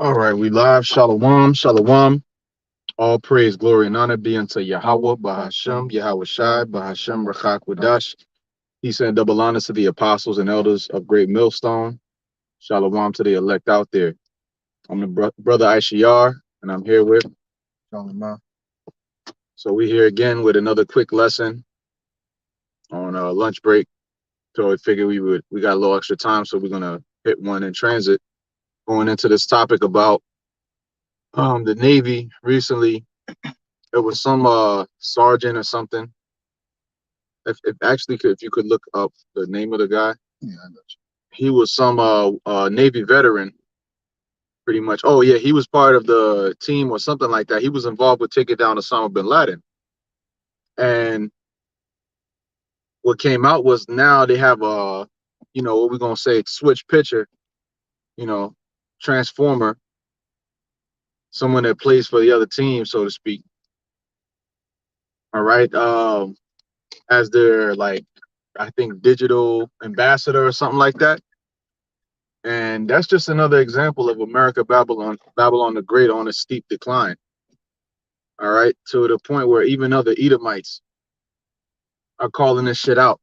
All right, we live. Shalom, shalom. All praise, glory, and honor be unto Yahweh, Bahashem, Yahweh Shai, Bahashem, Rachak, Wadash. Peace and double honor to the apostles and elders of Great Millstone. Shalom to the elect out there. I'm the brother Aishiyar, and I'm here with. Shalom. So we here again with another quick lesson on lunch break. So we figured we got a little extra time, so we're gonna hit one in transit. Going into this topic about the Navy recently. It was some sergeant or something. If you could look up the name of the guy. Yeah, I got you. He was some Navy veteran, pretty much. Oh yeah, he was part of the team or something like that. He was involved with taking down Osama bin Laden. And what came out was now they have a, what we're gonna say, switch pitcher, you know, transformer, someone that plays for the other team, so to speak. All right. As their, like, I think, digital ambassador or something like that. And that's just another example of America, Babylon the Great on a steep decline. All right, to the point where even other Edomites are calling this shit out,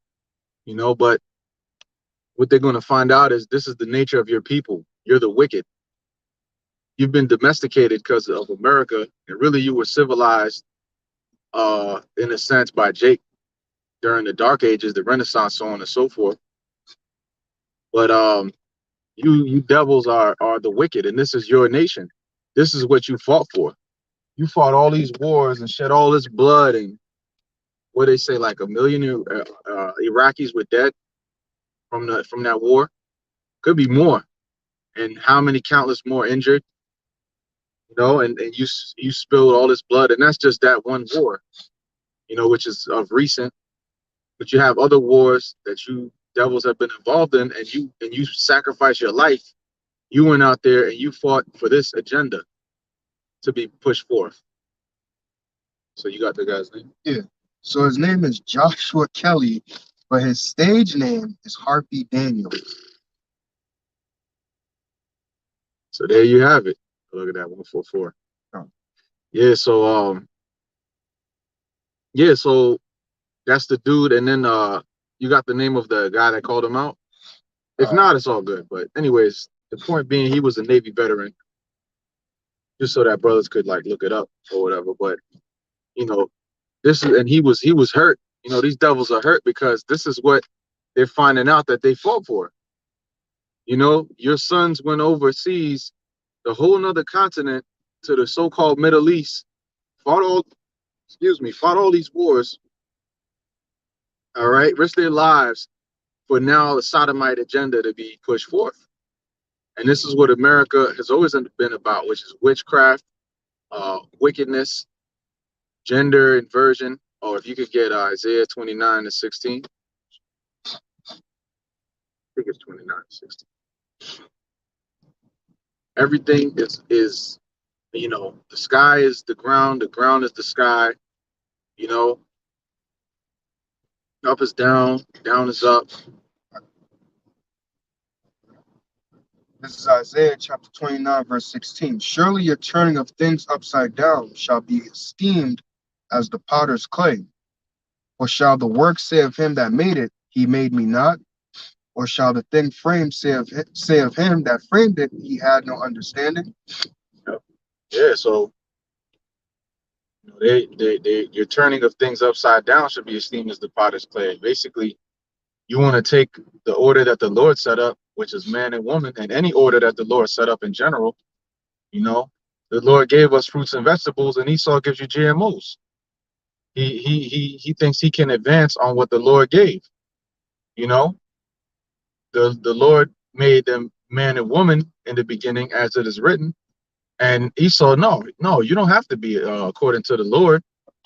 but what they're going to find out is this is the nature of your people. You're the wicked. You've been domesticated because of America, and really you were civilized, in a sense, by Jake during the Dark Ages, the Renaissance, so on and so forth. But you devils are the wicked, and this is your nation. This is what you fought for. You fought all these wars and shed all this blood, and what they say, like 1 million Iraqis were dead from that war. Could be more, and how many countless more injured. And you spilled all this blood, and that's just that one war, which is of recent. But you have other wars that you devils have been involved in, and you sacrificed your life. You went out there and you fought for this agenda to be pushed forth. So you got the guy's name? Yeah. So his name is Joshua Kelly, but his stage name is Harpy Daniels. So there you have it. Look at that, 144. Oh. Yeah. So that's the dude, and then you got the name of the guy that called him out. If not, it's all good. But anyways, the point being, he was a Navy veteran, just so that brothers could like look it up or whatever. But and he was hurt. These devils are hurt because this is what they're finding out that they fought for. Your sons went overseas, the whole nother continent, to the so-called Middle East, fought all these wars. All right, risked their lives for now the sodomite agenda to be pushed forth. And this is what America has always been about, which is witchcraft, wickedness, gender inversion. Or if you could get Isaiah 29:16. I think it's 29:16. Everything is the sky is the ground is the sky. Up is down is up. This is Isaiah chapter 29, verse 16. Surely your turning of things upside down shall be esteemed as the potter's clay. Or shall the work say of him that made it, he made me not? Or shall the thing framed say of him that framed it, he had no understanding? Yeah, so your turning of things upside down should be esteemed as the potter's clay. Basically, you want to take the order that the Lord set up, which is man and woman, and any order that the Lord set up in general. The Lord gave us fruits and vegetables, and Esau gives you GMOs. He thinks he can advance on what the Lord gave. The Lord made them man and woman in the beginning, as it is written. And Esau, no, you don't have to be according to the Lord.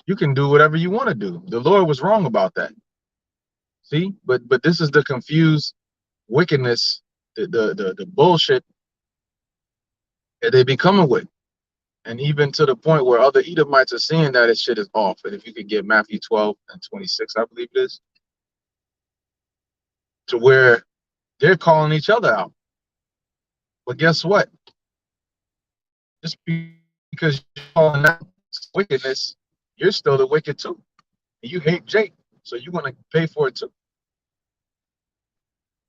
You can do whatever you want to do. The Lord was wrong about that. See, but this is the confused wickedness, the bullshit that they be coming with. And even to the point where other Edomites are seeing that this shit is off. And if you could get Matthew 12:26, I believe it is, to where they're calling each other out. But guess what? Just because you're calling out wickedness, you're still the wicked too. And you hate Jake, so you're gonna pay for it too.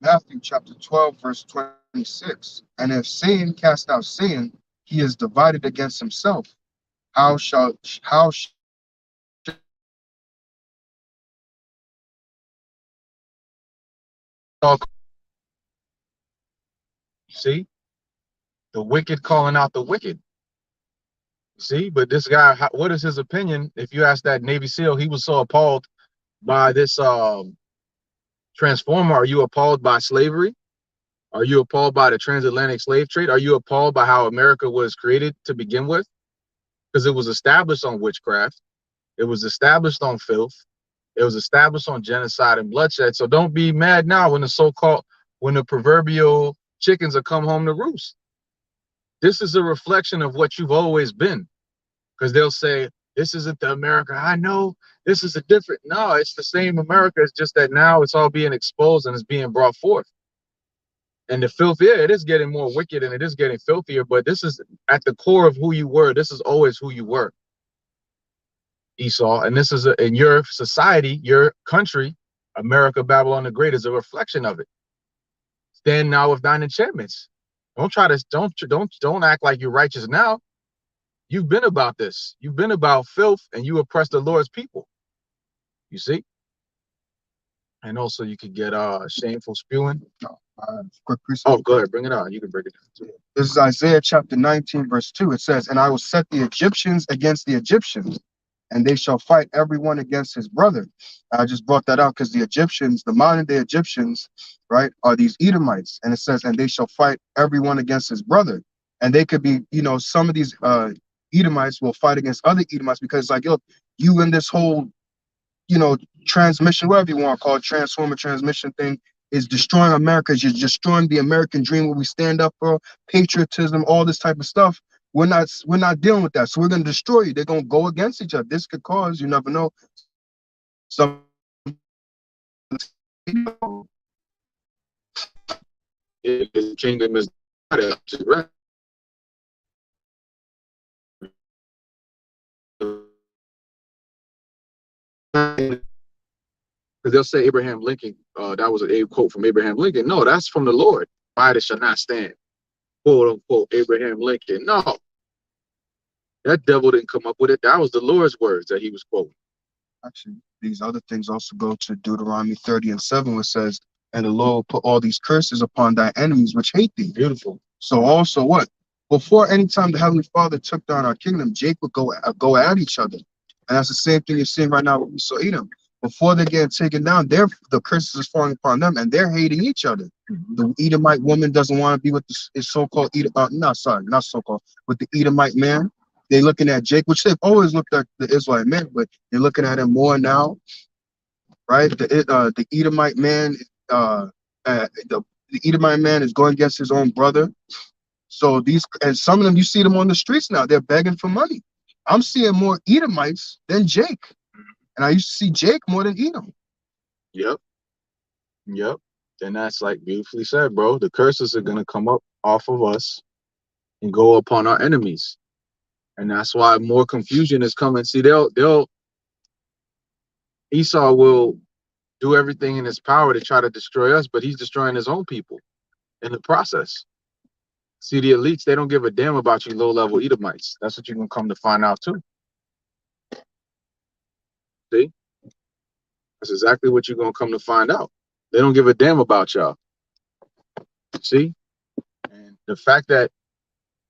Matthew chapter 12, verse 26. And if Satan cast out Satan, he is divided against himself. How shall See, the wicked calling out the wicked. See, but this guy, what is his opinion? If you ask that Navy SEAL, he was so appalled by this transformer. Are you appalled by slavery? Are you appalled by the transatlantic slave trade? Are you appalled by how America was created to begin with? Because it was established on witchcraft. It was established on filth. It was established on genocide and bloodshed. So don't be mad now when when the proverbial chickens are come home to roost. This is a reflection of what you've always been. Because they'll say, this isn't the America I know. This is a different. No, it's the same America. It's just that now it's all being exposed and it's being brought forth. And the filth, yeah, it is getting more wicked and it is getting filthier, but this is at the core of who you were. This is always who you were, Esau. And this is in your society, your country, America, Babylon the Great is a reflection of it. Stand now with thine enchantments. Don't try to don't act like you're righteous now. You've been about this. You've been about filth and you oppress the Lord's people. You see? And also you could get shameful spewing. quick precept? Oh, go ahead, bring it on. You can break it down too. This is Isaiah chapter 19, verse 2. It says, and I will set the Egyptians against the Egyptians, and they shall fight everyone against his brother. I just brought that out because the Egyptians, the modern day Egyptians, right, are these Edomites. And it says, and they shall fight everyone against his brother. And they could be, some of these Edomites will fight against other Edomites because, like, look, you in this whole, transmission, whatever you want to call it, transformer transmission thing, is destroying America. You're destroying the American dream, where we stand up for patriotism, all this type of stuff. We're not dealing with that. So we're going to destroy you. They're going to go against each other. This could cause, you never know, some. The kingdom is right. Because they'll say Abraham Lincoln, that was a quote from Abraham Lincoln. No, that's from the Lord. Pride shall not stand. Quote unquote Abraham Lincoln. No, that devil didn't come up with it. That was the Lord's words that he was quoting. Actually, these other things also go to Deuteronomy 30:7, which says, and the Lord will put all these curses upon thy enemies which hate thee. Beautiful. So also what? Before any time the Heavenly Father took down our kingdom, Jake would go at each other. And that's the same thing you're seeing right now with Esau Edom. Before they get taken down, the curses is falling upon them, and they're hating each other. The Edomite woman doesn't want to be with the so-called not so-called, with the Edomite man. They're looking at Jake, which they've always looked at the Israelite man, but they're looking at him more now, right? The Edomite man, the Edomite man is going against his own brother. So some of them, you see them on the streets now. They're begging for money. I'm seeing more Edomites than Jake. And I used to see Jake more than Edom. Yep. And that's like beautifully said, bro. The curses are gonna come up off of us and go upon our enemies. And that's why more confusion is coming. See, Esau will do everything in his power to try to destroy us, but he's destroying his own people in the process. See, the elites, they don't give a damn about you low-level Edomites. That's what you're gonna come to find out too. See? That's exactly what you're gonna come to find out. They don't give a damn about y'all. See? And the fact that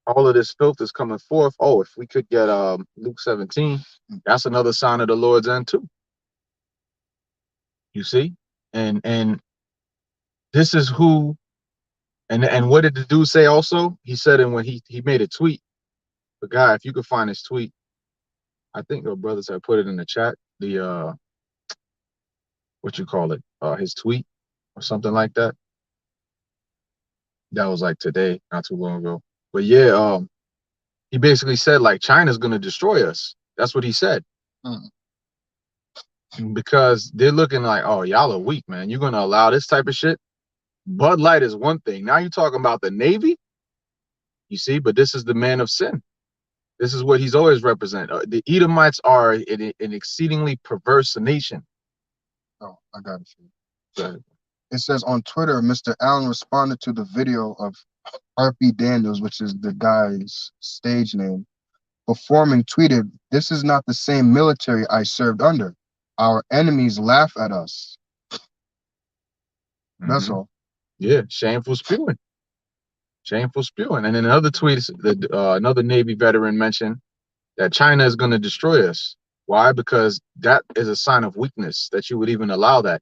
all of this filth is coming forth. Oh, if we could get Luke 17, that's another sign of the Lord's end too. You see? And this is who, and what did the dude say also? He said, and when he made a tweet, the guy, if you could find his tweet, I think your brothers have put it in the chat, the what you call it, his tweet or something like that. That was like today, not too long ago. But yeah, he basically said like China's gonna destroy us. That's what he said. Because they're looking like, oh, y'all are weak, man. You're gonna allow this type of shit. Bud Light is one thing. Now you're talking about the Navy. You see, but this is the man of sin. This is what he's always represent. The Edomites are an exceedingly perverse nation. Oh, I got it. Go ahead. It says on Twitter, Mr. Allen responded to the video of Harpy Daniels, which is the guy's stage name, performing, tweeted, "This is not the same military I served under. Our enemies laugh at us." That's all. Yeah, shameful spewing. Shameful spewing. And in another tweet, another Navy veteran mentioned that China is going to destroy us. Why? Because that is a sign of weakness that you would even allow that.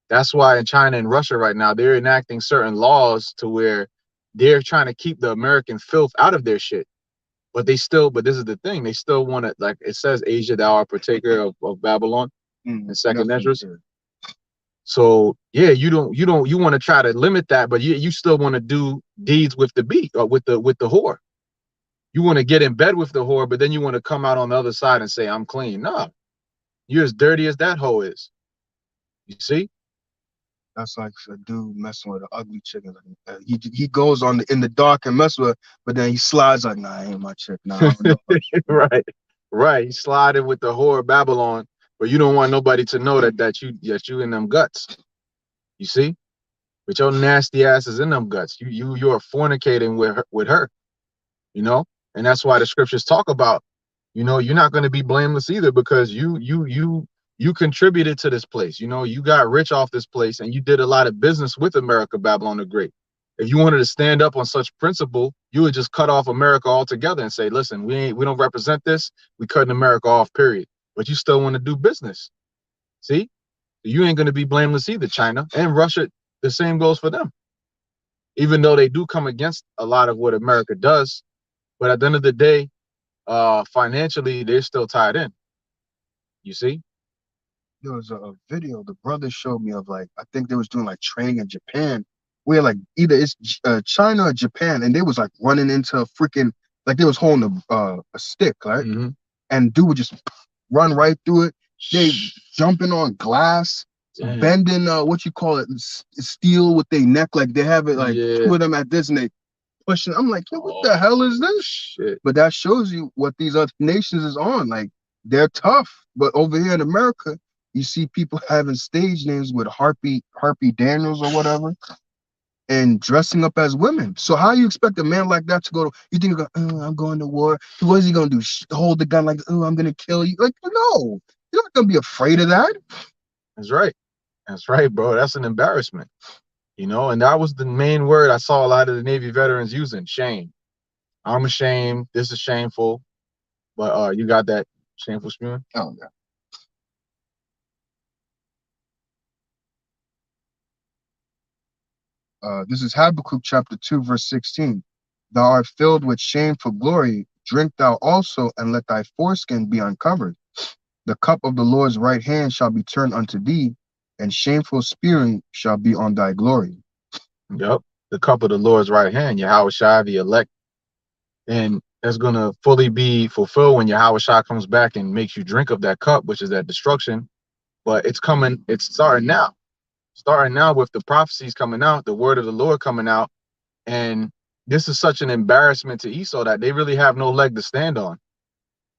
That's why in China and Russia right now, they're enacting certain laws to where they're trying to keep the American filth out of their shit. But but this is the thing, they still want to, like it says, Asia, thou art partaker of Babylon in second Esdras. So yeah, you want to try to limit that, but you still want to do deeds with the beat or with the whore. You want to get in bed with the whore, but then you want to come out on the other side and say, I'm clean. No, you're as dirty as that hoe is. You see? That's like a dude messing with an ugly chick. He goes in the dark and mess with her, but then he slides like, nah, I ain't my chick. Nah, I don't know. Right. Right. You sliding with the whore of Babylon, but you don't want nobody to know that you in them guts. You see? But your nasty ass is in them guts. You're fornicating with her, you know? And that's why the scriptures talk about, you're not going to be blameless either, because you contributed to this place. You got rich off this place, and you did a lot of business with America, Babylon the Great. If you wanted to stand up on such principle, you would just cut off America altogether and say, listen, we don't represent this. We cutting America off, period. But you still want to do business. See? You ain't going to be blameless either, China and Russia. The same goes for them. Even though they do come against a lot of what America does, but at the end of the day, financially, they're still tied in. You see? There was a video the brother showed me of, like, I think they was doing like training in Japan, where like either it's China or Japan, and they was like running into a freaking, like they was holding a stick, right? And dude would just run right through it. They jumping on glass, bending what you call it, steel with their neck, like they have it like two of them at this, and they pushing. I'm like, yo, what the hell is this? Shit. But that shows you what these other nations is on. Like, they're tough, but over here in America, you see people having stage names with Harpy Daniels or whatever, and dressing up as women. So how you expect a man like that to go to? You think, I'm going to war? What is he gonna do? Hold the gun like, oh, I'm gonna kill you? Like, no, you're not gonna be afraid of that. That's right. That's right, bro. That's an embarrassment. And that was the main word I saw a lot of the Navy veterans using: shame. I'm ashamed. This is shameful. But you got that shameful spewing? Oh yeah. This is Habakkuk chapter 2, verse 16. Thou art filled with shame for glory. Drink thou also, and let thy foreskin be uncovered. The cup of the Lord's right hand shall be turned unto thee, and shameful spewing shall be on thy glory. Yep. The cup of the Lord's right hand, Yahweh Shai, the elect. And that's going to fully be fulfilled when Yahweh Shai comes back and makes you drink of that cup, which is that destruction. But it's coming. It's starting now. Starting now with the prophecies coming out, the word of the Lord coming out. And this is such an embarrassment to Esau that they really have no leg to stand on.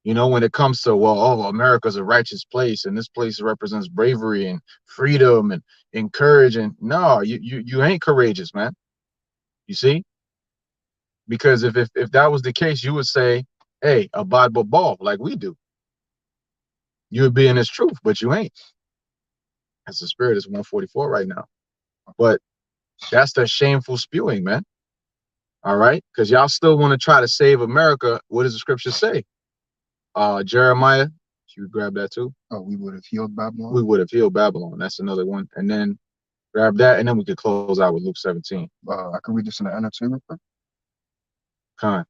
When it comes to, America's a righteous place, and this place represents bravery and freedom and courage. And no, you ain't courageous, man. You see? Because if that was the case, you would say, hey, abide but ball, like we do. You would be in this truth, but you ain't. As the spirit is 144 right now. But that's the shameful spewing, man. All right? Because y'all still want to try to save America. What does the scripture say? Jeremiah, if you grab that too. Oh, we would have healed Babylon. We would have healed Babylon. That's another one. And then grab that, and then we could close out with Luke 17. I can read this in the NLT real quick. Con.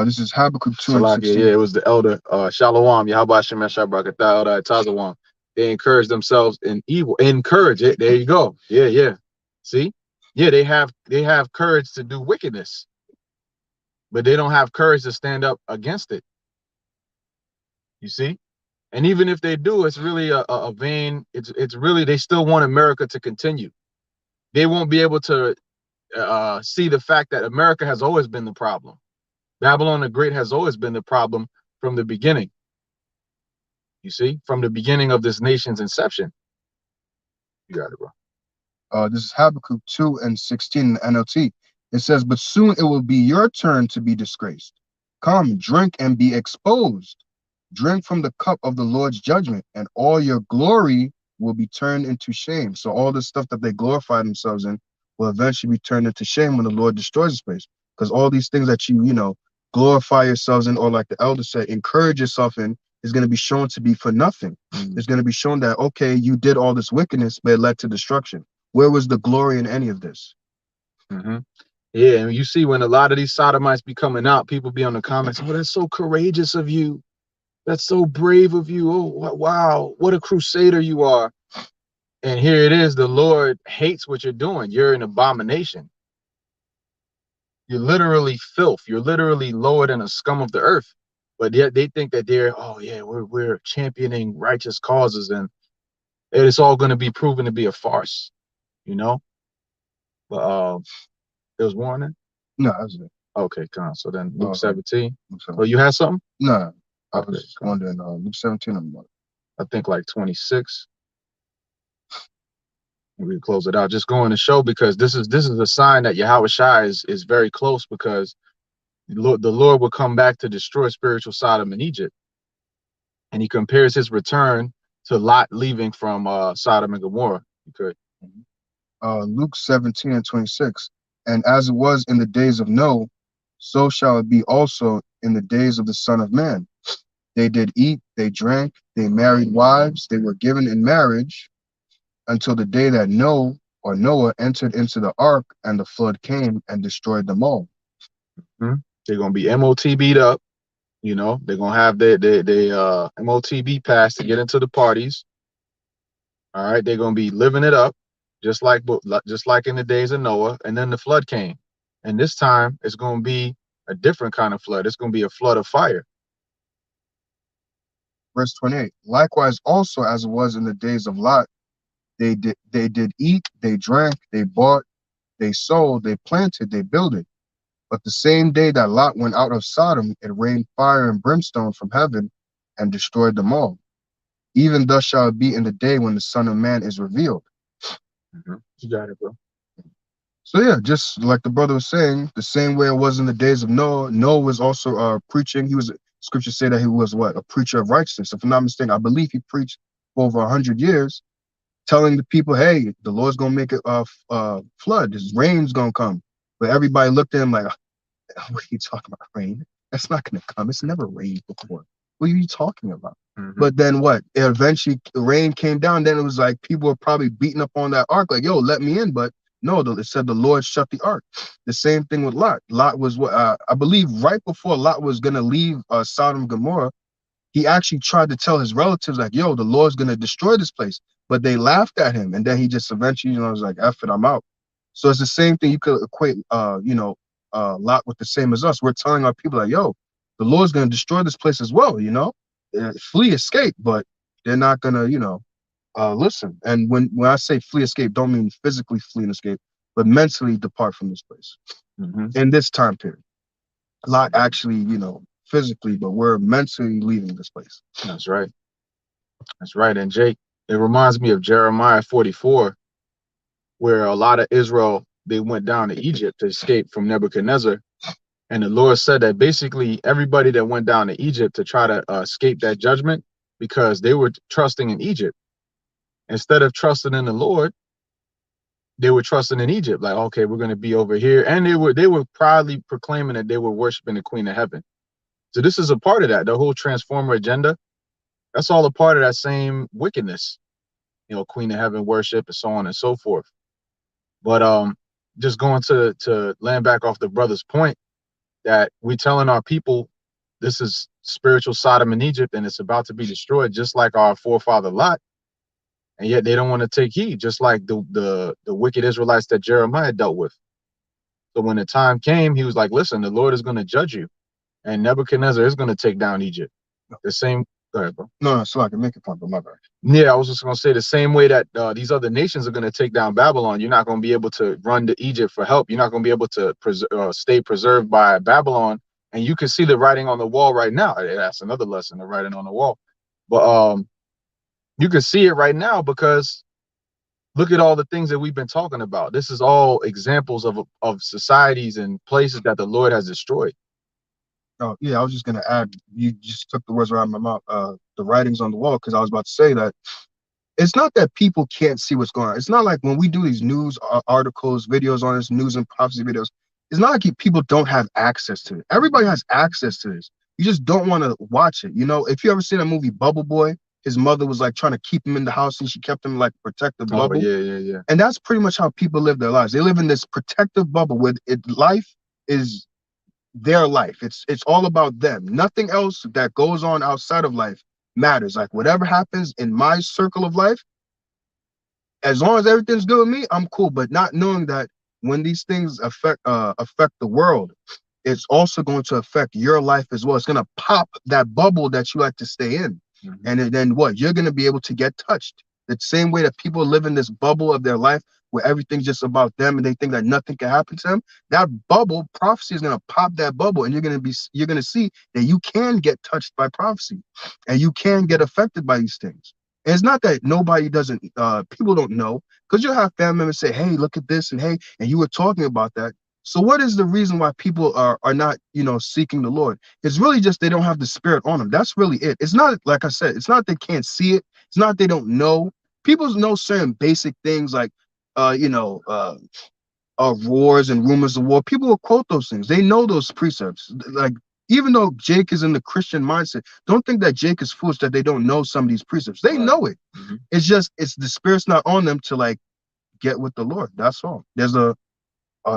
This is Habakkuk 2 and 16. Yeah, it was the elder Shalom, Yahweh Shemesh Shabrakatah, Elder Tazawam. They encourage themselves in evil. Encourage it. There you go. Yeah. See? Yeah, they have courage to do wickedness, but they don't have courage to stand up against it. You see? And even if they do, it's really a vain. It's really, they still want America to continue. They won't be able to see the fact that America has always been the problem. Babylon the Great has always been the problem from the beginning. You see, from the beginning of this nation's inception. You got it, bro. This is Habakkuk 2 and 16 in the NLT. It says, but soon it will be your turn to be disgraced. Come, drink and be exposed. Drink from the cup of the Lord's judgment, and all your glory will be turned into shame. So all the stuff that they glorify themselves in will eventually be turned into shame when the Lord destroys this place. Because all these things that you glorify yourselves in, or like the elder said, encourage yourself in, is going to be shown to be for nothing. It's going to be shown that, okay, you did all this wickedness, but it led to destruction. Where was the glory in any of this? Yeah, and you see when a lot of these sodomites be coming out, people be on the comments, oh, that's so courageous of you. That's so brave of you. Oh, wow, what a crusader you are. And here it is, the Lord hates what you're doing. You're an abomination. You're literally filth. You're literally lower than a scum of the earth. But yet they think that oh yeah, we're championing righteous causes, and it's all going to be proven to be a farce, you know? But there was one in? No, that's it. Okay, come. So then Luke 17. Luke 17. Oh, you had something? No, I Okay, was wondering, Luke 17. I think like 26. We can close it out. Just going to show, because this is a sign that Yahweh Shai is very close, because the Lord will come back to destroy spiritual Sodom and Egypt. And he compares his return to Lot leaving from Sodom and Gomorrah. You could. Luke 17 and 26. And as it was in the days of Noah, so shall it be also in the days of the Son of Man. They did eat, they drank, they married wives, they were given in marriage until the day that Noah entered into the ark, and the flood came and destroyed them all. They're gonna be MOTB'd up, they're gonna have their MOTB pass to get into the parties. All right, they're gonna be living it up, just like in the days of Noah, and then the flood came. And this time it's gonna be a different kind of flood. It's gonna be a flood of fire. Verse 28. Likewise also as it was in the days of Lot, they did eat, they drank, they bought, they sold, they planted, they builded. But the same day that Lot went out of Sodom, it rained fire and brimstone from heaven and destroyed them all. Even thus shall it be in the day when the Son of Man is revealed. You got it, bro. So yeah, just like the brother was saying, the same way it was in the days of Noah. Noah was also preaching. Scriptures say that he was what? A preacher of righteousness. If I'm not mistaken, I believe he preached for over 100 years, telling the people, hey, the Lord's gonna make a flood. His rain's gonna come. But everybody looked at him like, what are you talking about, rain? That's not gonna come. It's never rained before. What are you talking about? But then what? Eventually, rain came down. Then it was like people were probably beating up on that ark, like, yo, let me in. But no, it said the Lord shut the ark. The same thing with Lot. Lot was what I believe right before Lot was gonna leave Sodom and Gomorrah. He actually tried to tell his relatives, like, yo, the Lord's gonna destroy this place. But they laughed at him, and then he just eventually, was like, F it, I'm out. So it's the same thing. You could equate, Lot with the same as us. We're telling our people, like, yo, the Lord's gonna destroy this place as well. Flee, escape, but they're not gonna, listen. And when I say flee, escape, don't mean physically flee and escape, but mentally depart from this place. In this time period. Lot actually, physically, but we're mentally leaving this place. That's right. That's right. And Jake, it reminds me of Jeremiah 44, where a lot of Israel, they went down to Egypt to escape from Nebuchadnezzar. And the Lord said that basically everybody that went down to Egypt to try to escape that judgment, because they were trusting in Egypt. Instead of trusting in the Lord, they were trusting in Egypt. Like, okay, we're going to be over here. And they were proudly proclaiming that they were worshiping the Queen of Heaven. So this is a part of that. The whole transformer agenda, that's all a part of that same wickedness. Queen of Heaven worship and so on and so forth. But just going to land back off the brother's point, that we're telling our people this is spiritual Sodom and Egypt, and it's about to be destroyed, just like our forefather Lot. And yet they don't want to take heed, just like the wicked Israelites that Jeremiah dealt with. So when the time came, he was like, listen, the Lord is going to judge you, and Nebuchadnezzar is going to take down Egypt. The same. Go ahead, bro. No, so I can make a point, but my bad. Yeah, I was just going to say the same way that these other nations are going to take down Babylon. You're not going to be able to run to Egypt for help. You're not going to be able to stay preserved by Babylon and you can see the writing on the wall right now. That's another lesson, the writing on the wall. But you can see it right now because look at all the things that we've been talking about. This is all examples of societies and places that the Lord has destroyed. Oh, yeah, I was just gonna add, you just took the words right out of my mouth, the writings on the wall, because I was about to say that it's not that people can't see what's going on. It's not like when we do these news articles, videos on this, news and prophecy videos, it's not like people don't have access to it. Everybody has access to this. You just don't want to watch it. You know, if you ever seen a movie Bubble Boy, his mother was like trying to keep him in the house and she kept him like protective Oh bubble. yeah, yeah, yeah. And that's pretty much how people live their lives. They live in this protective bubble where life is their life. It's all about them. Nothing else that goes on outside of life matters. Like whatever happens in my circle of life, as long as everything's good with me, I'm cool. But not knowing that when these things affect the world, it's also going to affect your life as well. It's going to pop that bubble that you like to stay in. And then what? You're going to be able to get touched. The same way that people live in this bubble of their life where everything's just about them and they think that nothing can happen to them. That bubble, prophecy is going to pop that bubble, and you're going to see that you can get touched by prophecy and you can get affected by these things. And it's not that nobody doesn't, people don't know, because you'll have family members say, hey, look at this, and hey, and you were talking about that. So what is the reason why people are not, seeking the Lord? It's really just they don't have the spirit on them. That's really it. It's not, like I said, it's not they can't see it. It's not they don't know. People know certain basic things like, wars and rumors of war. People will quote those things. They know those precepts. Like, even though Jake is in the Christian mindset, don't think that Jake is foolish that they don't know some of these precepts. They know it. It's just it's the spirit's not on them to like get with the Lord. That's all. There's a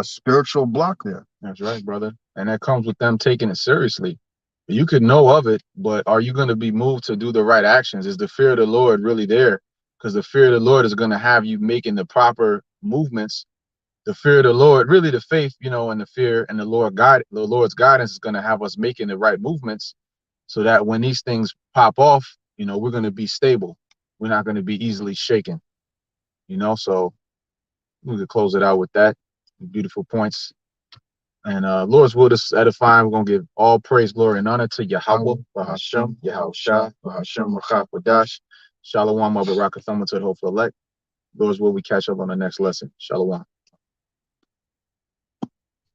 spiritual block there. That's right, brother. And that comes with them taking it seriously. You could know of it, but are you going to be moved to do the right actions? Is the fear of the Lord really there? Because the fear of the Lord is going to have you making the proper movements. The fear of the Lord, really the faith, and the fear and the Lord's guidance is going to have us making the right movements so that when these things pop off, we're going to be stable. We're not going to be easily shaken, so we could close it out with that. Beautiful points. And Lord's will, this is edifying. We're going to give all praise, glory, and honor to Yahweh, Bahashem, Yahushua, Bahashem, Rachaf, Wadash, Shalom, Abarakathama to the hopeful elect. Lord's will, we catch up on the next lesson. Shalom.